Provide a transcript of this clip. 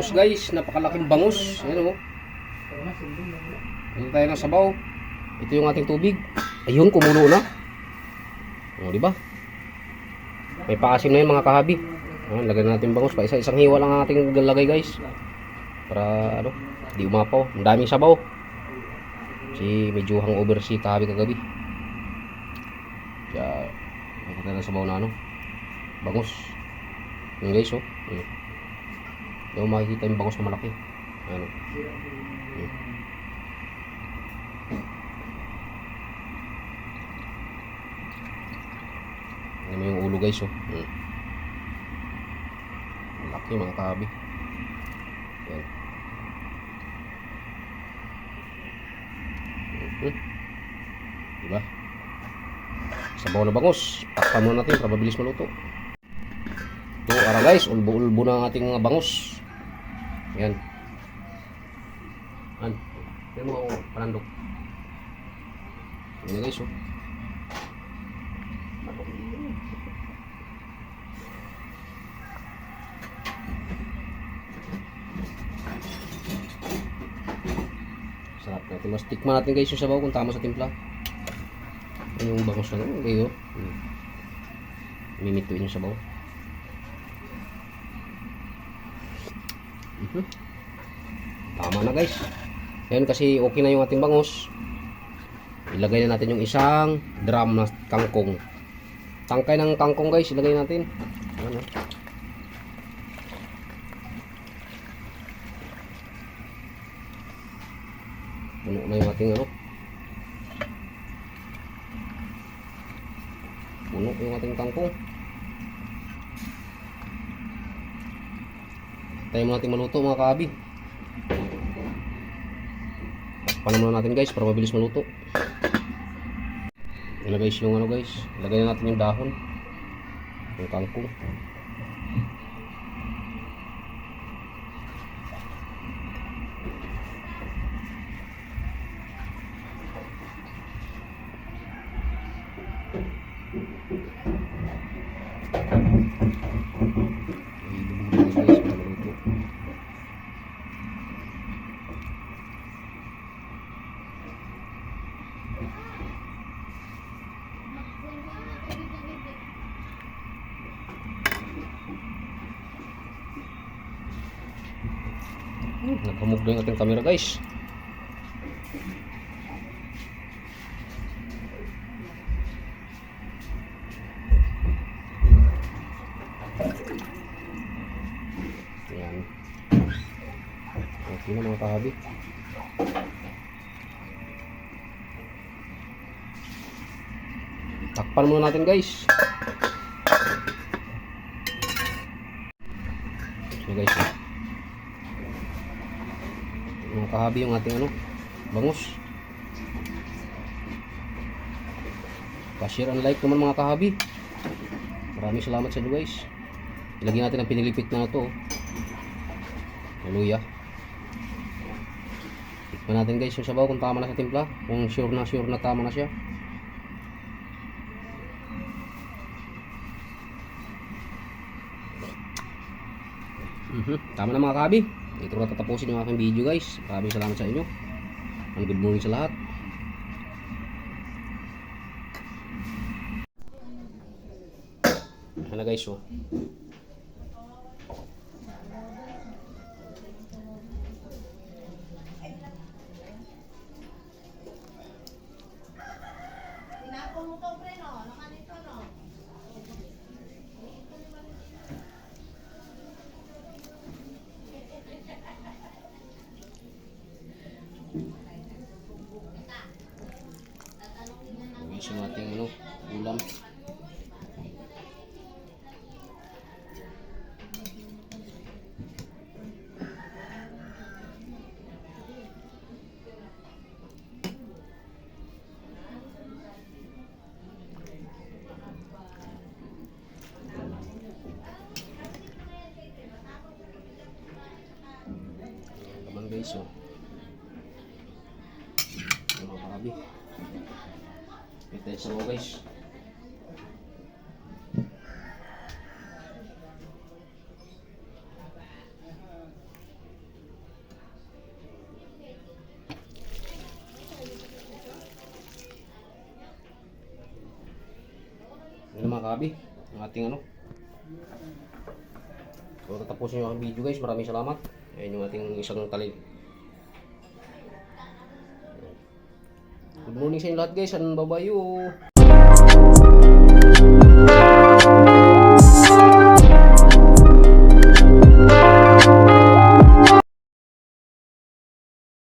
bangus guys, napakalaking bangus. Ayan o. Dito tayo ng sabaw. Ito yung ating tubig. Ayun, kumulo na. O, diba? May paasim na yun mga kahabi. Ayan, lagyan natin bangus. Pa isang hiwa lang ang ating lagay guys. Para ano, di umapaw. Ang daming sabaw. Kasi medyo hangover si kahabi kagabi. Kaya, nakita na sabaw na ano. Bangus. Ayan guys oh. Ayan. Hindi mo makikita yung bangus na malaki. Ayan oh. Ayan. Ayan mo yung ulo guys oh. Ayan. Malaki mga kahabi. Ayan. Diba? Sabaw na bangus. Takpan mo natin para mabilis maluto. Ito, ara guys, ulbo-ulbo na ang ating mga bangus. Ayan. Ayan. Ayan mo ako, panandok. Ayan na guys, oh. Sarap natin. Mas tikman natin guys yung sabaw kung tama sa timpla. Ayan yung bangus na ito. Okay, oh. Mimituin yung sabaw. Tama na guys. Ayan kasi okay na yung ating bangus. Ilagay na natin yung isang drum na kangkong. Tangkay ng kangkong guys, ilagay natin. Ayan, puno na yung ating ano. Puno yung ating kangkong. Tayo mo natin maluto mga kaabi. Takpan muna natin guys para mabilis maluto. Ilagay yung ano guys. Ilagay na natin yung dahon. Yung kangkong. Nagpamug na yung ating camera guys. Ayan. Okay na mga kahabi. Takpan muna natin guys. So guys, mga kahabi yung ating ano, bangus. Pa-share and like naman mga kahabi. Maraming salamat sa inyo guys. Ilagyan natin ang pinilipit na ito. Hallelujah. Tikman natin guys yung sabaw kung tama na sa timpla. Kung sure na tama na siya. Tama na mga kahabi. Ito na tatapusin yung aking video guys. Maraming salamat sa inyo. And good morning sa lahat. Ano guys oh. Guys yung ating ano, ulam. Naman guys oh. Mga karabi. Ito sa mga guys. Yun na mga kahabi, ang ating ano. So tatapusin yung aking video guys, maraming salamat. Ayan yung ating isang talil. Good morning sa inyo lahat guys, and bye-bye.